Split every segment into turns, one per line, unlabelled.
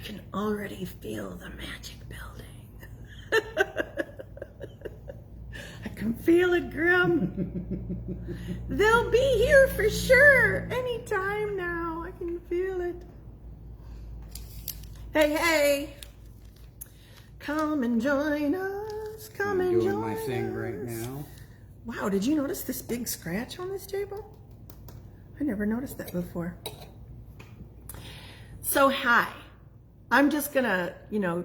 can already feel the magic building. I can feel it, Grim. They'll be here for sure anytime now. I can feel it. Hey, hey. Come and join us. Come and join us.
I'm doing my thing right now.
Wow, did you notice this big scratch on this table? I never noticed that before. So, hi. I'm just gonna,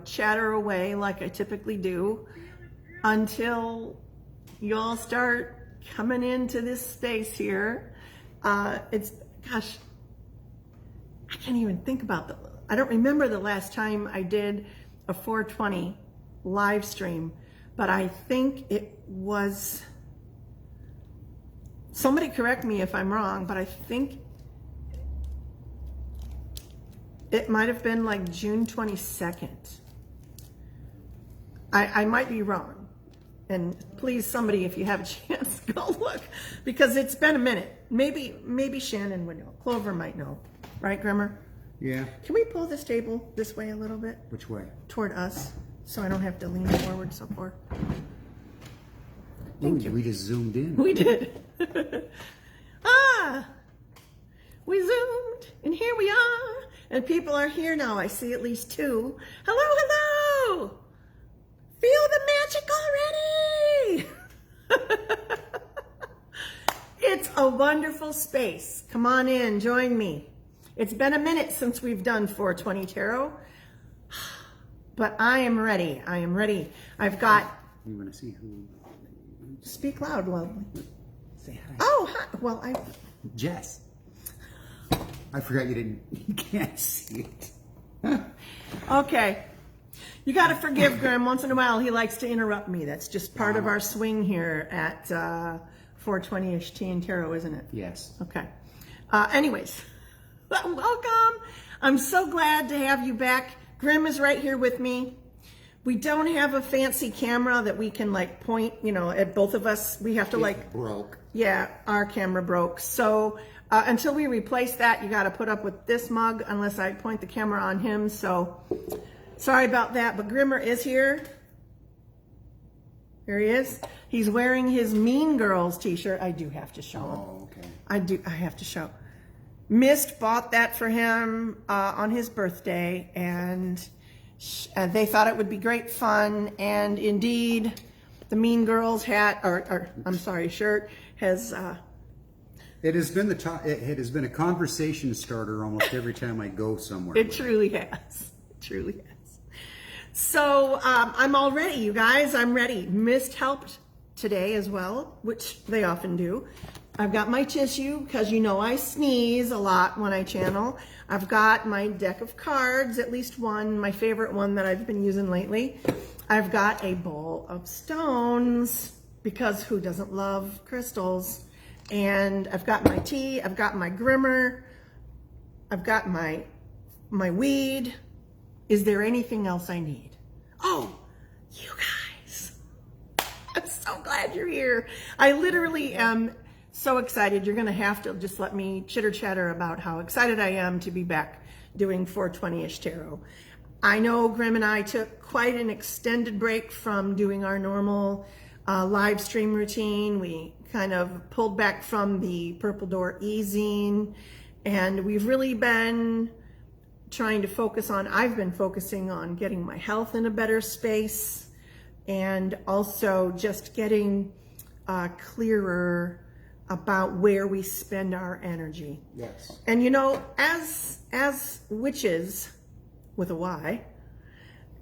chatter away like I typically do until y'all start coming into this space here. Gosh, I can't even think about I don't remember the last time I did a 420 live stream, but I think it was, somebody correct me if I'm wrong, but I think it might have been like June 22nd. I might be wrong. And please, somebody, if you have a chance, go look, because it's been a minute. Maybe Shannon would know. Clover might know. Right, Grimmer?
Yeah.
Can we pull this table this way a little bit?
Which way?
Toward us, so I don't have to lean forward so far.
Thank you. We just zoomed in.
We did. We zoomed, and here we are. And people are here now. I see at least two. Hello, hello. Feel the magic already. It's a wonderful space. Come on in, join me. It's been a minute since we've done 420 Tarot, but I am ready. I am ready. I've got...
You want to see who...
Speak loud, lovely.
Say hi.
Oh, hi. Well,
Jess. I forgot you can't see it.
Okay. You got to forgive Graham. Once in a while, he likes to interrupt me. That's just part of our swing here at 420-ish Tea and Tarot, isn't it?
Yes.
Okay. Anyways, welcome. I'm so glad to have you back. Grim is right here with me. We don't have a fancy camera that we can point, at both of us. We have to
It broke.
Yeah, our camera broke. So until we replace that, you got to put up with this mug unless I point the camera on him. So sorry about that, but Grimmer is here. There he is. He's wearing his Mean Girls t-shirt. I do have to show him.
Oh, okay.
I have to show. Mist bought that for him on his birthday, and they thought it would be great fun. And indeed, the Mean Girls hat, shirt has...
It has been it has been a conversation starter almost every time I go somewhere.
It truly has. It truly has. So I'm all ready, you guys. I'm ready. Mist helped today as well, which they often do. I've got my tissue because I sneeze a lot when I channel. I've got my deck of cards, at least one, my favorite one that I've been using lately. I've got a bowl of stones because who doesn't love crystals? And I've got my tea, I've got my Grimmer, I've got my weed. Is there anything else I need? Oh, you guys. I'm so glad you're here. I literally am so excited. You're gonna have to just let me chitter chatter about how excited I am to be back doing 420-ish Tarot. I know Grim and I took quite an extended break from doing our normal live stream routine. We kind of pulled back from the Purple Door easing, and we've really been trying to focus on, I've been focusing on getting my health in a better space, and also just getting clearer about where we spend our energy.
Yes.
And as witches, with a Y,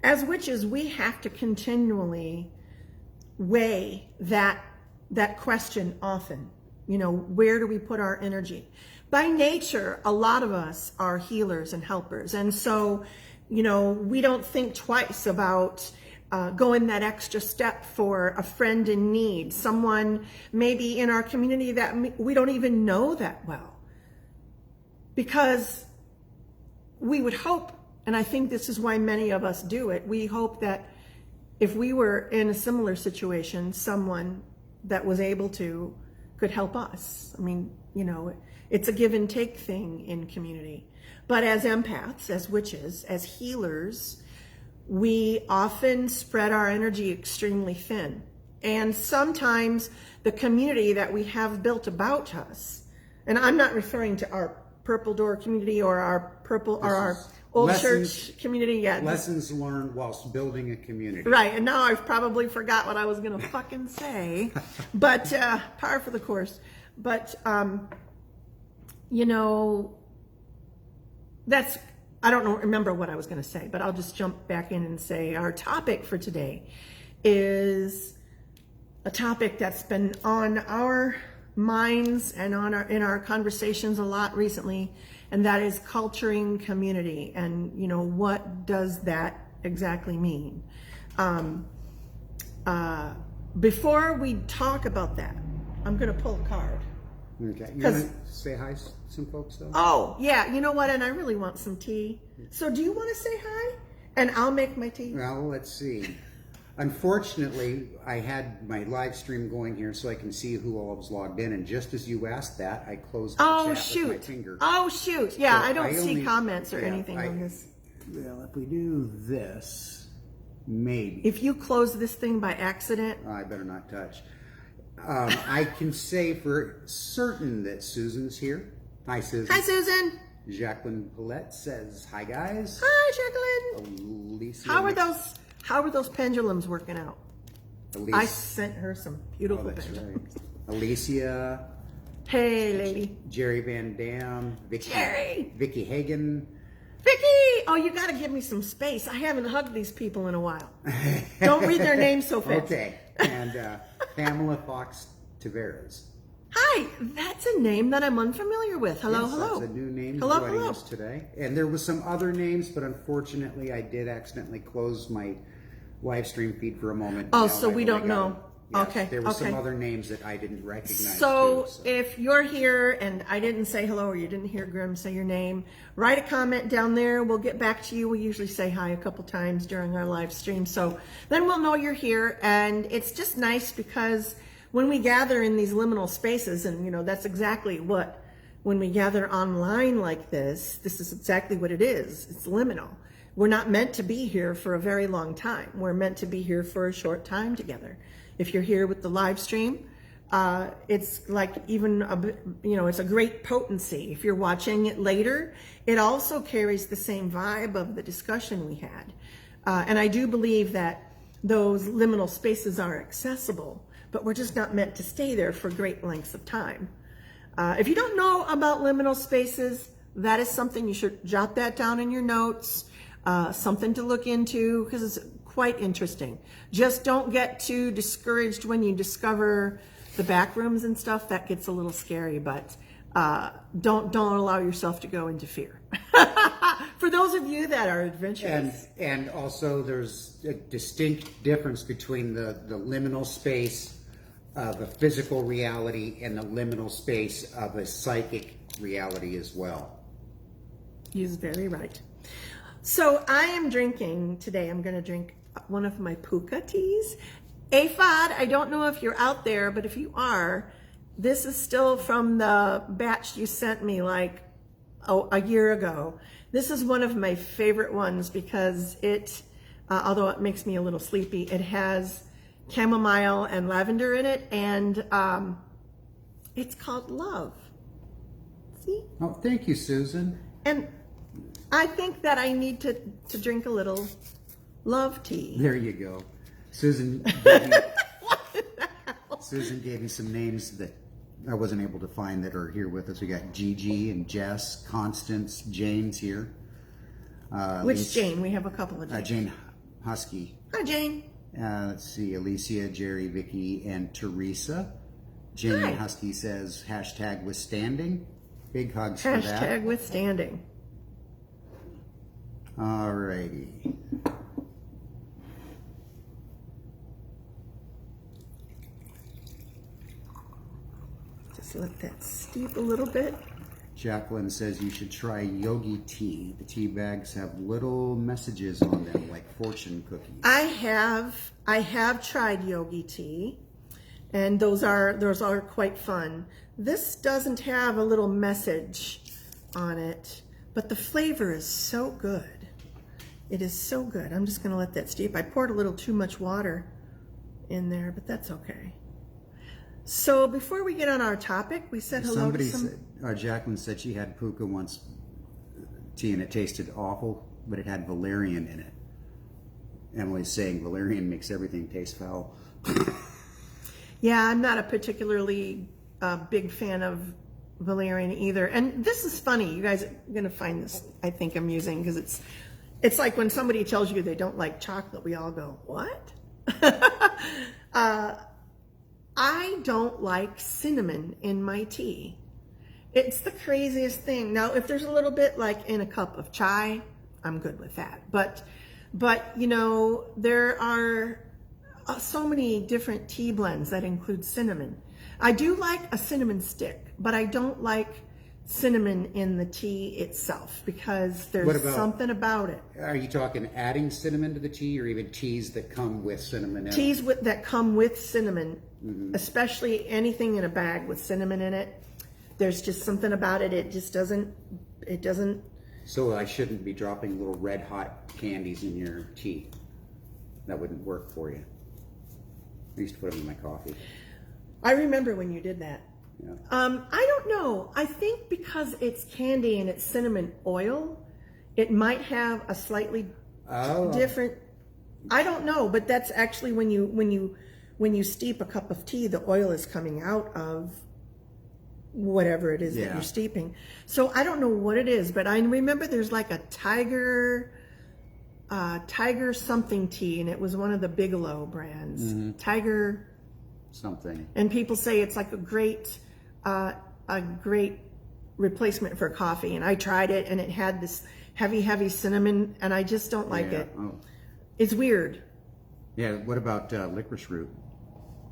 as witches, we have to continually weigh that question often. Where do we put our energy? By nature, a lot of us are healers and helpers. And so, we don't think twice about going that extra step for a friend in need, someone maybe in our community that we don't even know that well. Because we would hope, and I think this is why many of us do it, we hope that if we were in a similar situation, someone that was able to could help us. I mean, you know, it's a give and take thing in community. But as empaths, as witches, as healers, we often spread our energy extremely thin. And sometimes the community that we have built about us, and I'm not referring to our Purple Door community or our old church community yet.
Lessons learned whilst building a community.
Right, and now I've probably forgot what I was going to fucking say, but par for the course. But, you know, I don't remember what I was going to say, but I'll just jump back in and say our topic for today is a topic that's been on our minds and in our conversations a lot recently, and that is culturing community. And, you know, what does that exactly mean? Before we talk about that, I'm going to pull a card.
Okay. You want to say hi to some folks, though?
Oh, yeah. You know what? And I really want some tea. So do you want to say hi? And I'll make my tea.
Well, let's see. Unfortunately, I had my live stream going here so I can see who all was logged in. And just as you asked that, I closed the chat with my finger.
Oh, shoot. Yeah,
So
I don't see comments or anything on this.
Well, if we do this, maybe.
If you close this thing by accident.
I better not touch. I can say for certain that Susan's here. Hi, Susan.
Hi, Susan.
Jacqueline Paulette says, hi, guys.
Hi, Jacqueline.
Alicia
How are those pendulums working out? I sent her some beautiful pendulums.
Right. Alicia.
Hey, lady.
Jerry Van Dam. Vicky Hagen.
Vicky! Oh, you got to give me some space. I haven't hugged these people in a while. Don't read their names so fast.
Okay. And Pamela Fox Taveras.
Hi, that's a name that I'm unfamiliar with. Hello,
Yes,
hello.
That's a new name
Hello,
joining
hello.
us today. And there was some other names, but unfortunately I did accidentally close my live stream feed for a moment.
Oh,
Now
so
I've
we
only
don't
got
know.
them. Yes,
Okay,
there were some
okay.
other names that I didn't recognize.
So
too,
if you're here and I didn't say hello or you didn't hear Grim say your name, write a comment down there. We'll get back to you. We usually say hi a couple times during our live stream. So then we'll know you're here. And it's just nice because when we gather in these liminal spaces, and you know, that's exactly what, when we gather online like this is exactly what it is. It's liminal. We're not meant to be here for a very long time. We're meant to be here for a short time together. If you're here with the live stream, it's like even, it's a great potency. If you're watching it later, it also carries the same vibe of the discussion we had. And I do believe that those liminal spaces are accessible, but we're just not meant to stay there for great lengths of time. If you don't know about liminal spaces, that is something you should jot that down in your notes, something to look into, because it's quite interesting. Just don't get too discouraged when you discover the back rooms and stuff. That gets a little scary, but don't allow yourself to go into fear. For those of you that are adventurous.
And also there's a distinct difference between the liminal space of a physical reality and the liminal space of a psychic reality as well.
He's very right. So I am drinking today. I'm going to drink one of my puka teas. Aphod, I don't know if you're out there, but if you are, this is still from the batch you sent me like a year ago. This is one of my favorite ones because it, although it makes me a little sleepy, it has chamomile and lavender in it, and it's called Love. See?
Oh, thank you, Susan.
And I think that I need to drink a little love tea.
There you go. Susan gave me, Susan gave me some names that I wasn't able to find that are here with us. We got Gigi and Jess, Constance, Jane's here.
Which Jane? We have a couple of Janes.
Jane Husky.
Hi, Jane.
Let's see, Alicia, Jerry, Vicky, and Teresa. Jane
Hi.
Husky says, hashtag withstanding. Big hugs for that.
Hashtag withstanding.
Alrighty.
Just let that steep a little bit.
Jacqueline says you should try yogi tea. The tea bags have little messages on them like fortune cookies.
I have tried yogi tea, And those are quite fun. This doesn't have a little message on it, but the flavor is so good. It is so good. I'm just gonna let that steep. I poured a little too much water in there, but that's okay. So before we get on our topic, we said hello to some...
Jacqueline said she had puka once tea and it tasted awful, but it had valerian in it. Emily's saying valerian makes everything taste foul.
Yeah, I'm not a particularly big fan of valerian either. And this is funny. You guys are going to find this, I think, amusing, because it's like when somebody tells you they don't like chocolate, we all go, what? I don't like cinnamon in my tea. It's the craziest thing. Now, if there's a little bit like in a cup of chai, I'm good with that. But you know, there are so many different tea blends that include cinnamon. I do like a cinnamon stick, but I don't like cinnamon in the tea itself because there's something about it.
Are you talking adding cinnamon to the tea, or even teas that come with cinnamon in it?
Teas that come with cinnamon, especially anything in a bag with cinnamon in it. There's just something about it. It just doesn't.
So I shouldn't be dropping little red hot candies in your tea. That wouldn't work for you. I used to put them in my coffee.
I remember when you did that.
Yeah.
I don't know. I think because it's candy and it's cinnamon oil, it might have a slightly different. I don't know, but that's actually when you steep a cup of tea, the oil is coming out of whatever it is that you're steeping. So I don't know what it is, but I remember there's like a tiger something tea, and it was one of the Bigelow brands. Tiger
something.
And people say it's like a great replacement for coffee. And I tried it, and it had this heavy cinnamon, and I just don't like it. Oh. It's weird.
Yeah. What about licorice root?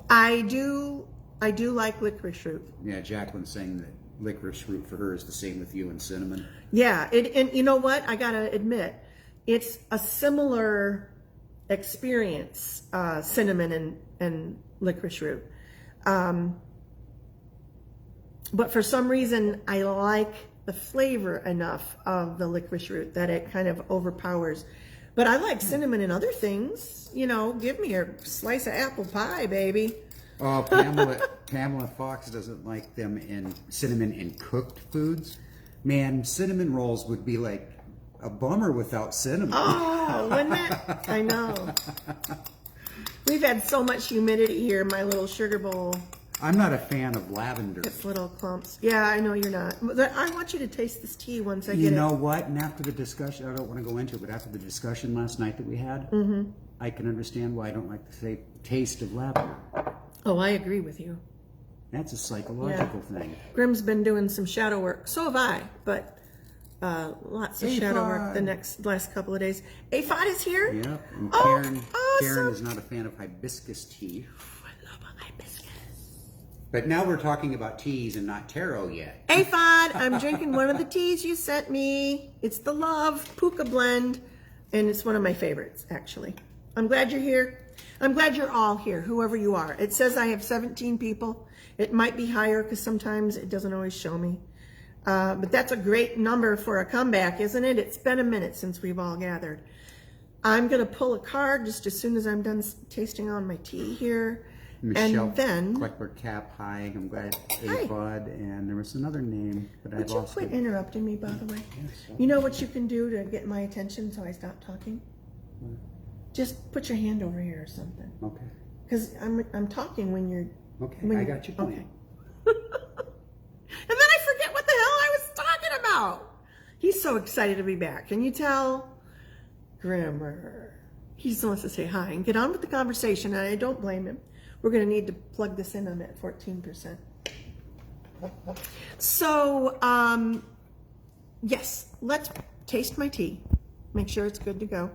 I do like licorice root.
Yeah, Jacqueline's saying that licorice root for her is the same with you and cinnamon.
Yeah, and you know what? I gotta admit, it's a similar experience, cinnamon and licorice root. But for some reason, I like the flavor enough of the licorice root that it kind of overpowers. But I like cinnamon in other things. You know, give me a slice of apple pie, baby.
Oh, Pamela Fox doesn't like them in cinnamon in cooked foods. Man, cinnamon rolls would be like a bummer without cinnamon.
Oh, wouldn't it? I know. We've had so much humidity here in my little sugar bowl.
I'm not a fan of lavender.
It's little clumps. Yeah, I know you're not. I want you to taste this tea once I get it.
You know what? And after the discussion, I don't want to go into it, but after the discussion last night that we had, I can understand why I don't like the taste of lavender.
Oh, I agree with you.
That's a psychological thing.
Grim's been doing some shadow work. So have I, but lots of shadow work the last couple of days. Aphod is here?
Yep. And
awesome.
Karen is not a fan of hibiscus tea.
I love hibiscus.
But now we're talking about teas and not tarot yet.
Aphod, I'm drinking one of the teas you sent me. It's the Love Puka Blend, and it's one of my favorites, actually. I'm glad you're here. I'm glad you're all here, whoever you are. It says I have 17 people. It might be higher because sometimes it doesn't always show me. But that's a great number for a comeback, isn't it? It's been a minute since we've all gathered. I'm going to pull a card just as soon as I'm done tasting on my tea here.
Michelle
and then
Kleckler Cap, hi. I'm glad Aphod, and there was another name, but I lost it.
Would you quit interrupting me, by the way?
Yes,
you know what you can do to get my attention so I stop talking? Just put your hand over here or something.
Okay.
Because I'm talking when you're...
Okay, I got you.
Okay. And then I forget what the hell I was talking about. He's so excited to be back. Can you tell? Grimmer. He just wants to say hi and get on with the conversation, and I don't blame him. We're going to need to plug this in. I'm at 14%. So, yes, let's taste my tea. Make sure it's good to go.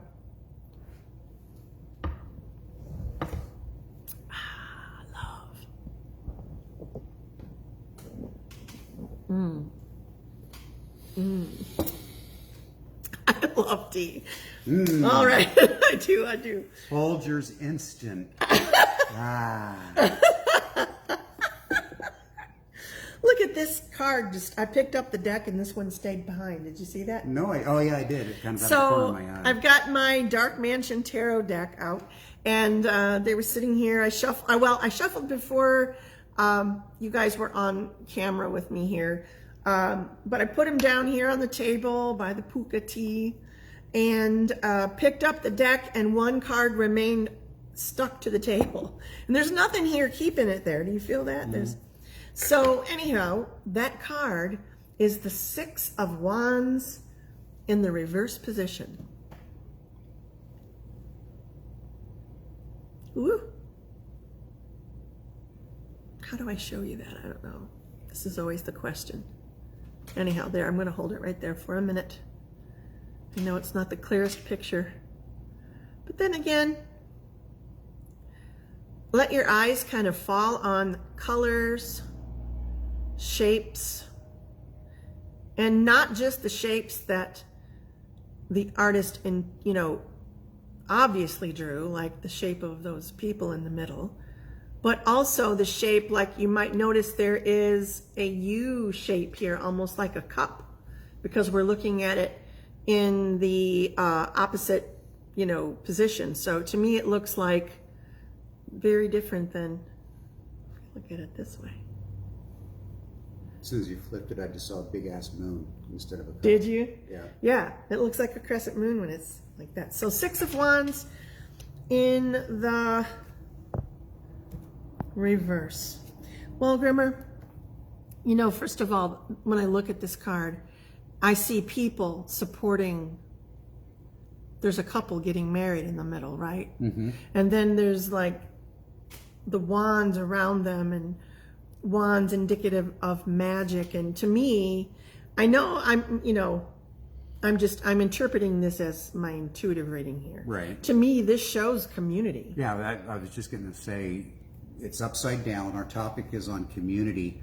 I love tea. All right. I do.
Folgers Instant.
look at this card. I picked up the deck and this one stayed behind. Did you see that?
No, oh yeah, I did. It kind of out of the corner
So
of my eye.
I've got my Dark Mansion Tarot deck out, and they were sitting here. I shuffled before you guys were on camera with me here, but I put them down here on the table by the puka tea, and picked up the deck, and one card remained stuck to the table, and there's nothing here keeping it there. Do you feel that? So anyhow, that card is the Six of Wands in the reverse position. Ooh. How do I show you that? I don't know. This is always the question. Anyhow, there, I'm going to hold it right there for a minute. I know it's not the clearest picture, but then again, let your eyes kind of fall on colors, shapes, and not just the shapes that the artist obviously drew, like the shape of those people in the middle, but also the shape, like you might notice there is a U shape here, almost like a cup, because we're looking at it in the opposite, position. So to me, it looks like very different than, look at it this way.
As soon as you flipped it, I just saw a big ass moon instead of a cup.
Did you?
Yeah.
Yeah, it looks like a crescent moon when it's like that. So Six of Wands in the reverse. Well, Grimmer, first of all, when I look at this card, I see people supporting. There's a couple getting married in the middle, right? Mm-hmm. And then there's like the wands around them, and wands indicative of magic. And to me, I know I'm interpreting this as my intuitive reading here.
Right.
To me, this shows community.
Yeah, I was just going to say, it's upside down. Our topic is on community.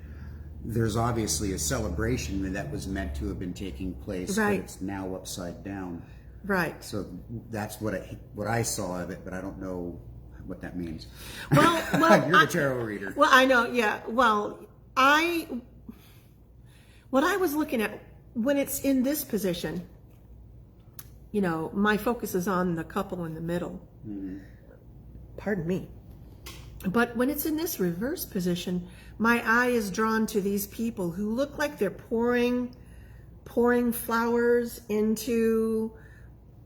There's obviously a celebration that was meant to have been taking place,
right,
but it's now upside down.
Right.
So that's what I saw of it, but I don't know what that means.
Well,
you're a tarot reader.
Well, I know, yeah. Well, what I was looking at when it's in this position, my focus is on the couple in the middle. Mm-hmm. Pardon me. But when it's in this reverse position, my eye is drawn to these people who look like they're pouring flowers into,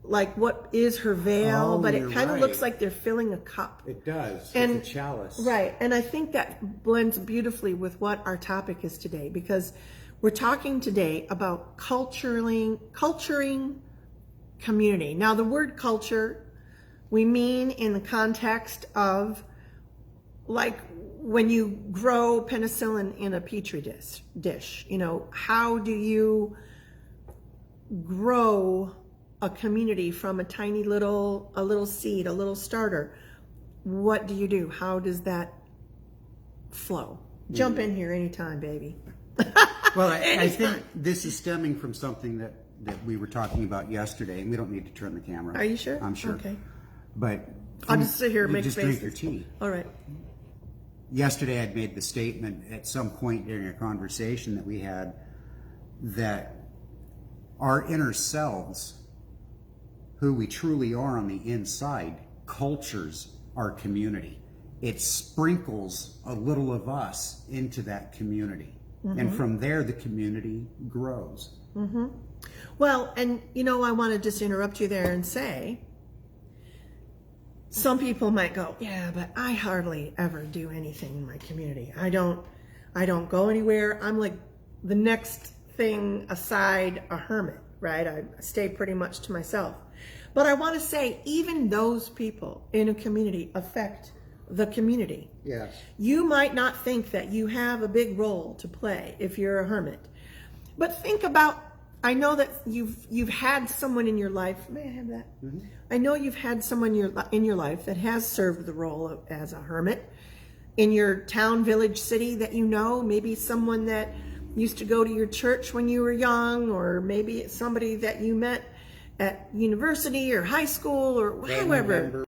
like, what is her veil, but it kind of looks like they're filling a cup.
It does.
And
it's a chalice.
Right. And I think that blends beautifully with what our topic is today, because we're talking today about culturing community. Now, the word culture, we mean in the context of, like, when you grow penicillin in a Petri dish, how do you grow a community from a tiny little seed, a little starter? What do you do? How does that flow? Jump in here anytime, baby.
Well, I think this is stemming from something that we were talking about yesterday, and we don't need to turn the camera.
Are you sure?
I'm sure.
Okay.
But
I'll just sit here and make
just
faces.
drink your tea.
All right.
Yesterday, I'd made the statement at some point during a conversation that we had that our inner selves, who we truly are on the inside, cultures our community. It sprinkles a little of us into that community. Mm-hmm. And from there, the community grows.
Mm-hmm. Well, and I want to just interrupt you there and say, some people might go, yeah, but I hardly ever do anything in my community. I don't go anywhere. I'm like the next thing aside a hermit, right? I stay pretty much to myself. But I want to say, even those people in a community affect the community.
Yes.
You might not think that you have a big role to play if you're a hermit. But think about, I know that you've had someone in your life, may I have that? Mm-hmm. I know you've had someone in your life that has served the role as a hermit in your town, village, city that maybe someone that used to go to your church when you were young, or maybe it's somebody that you met at university or high school or however.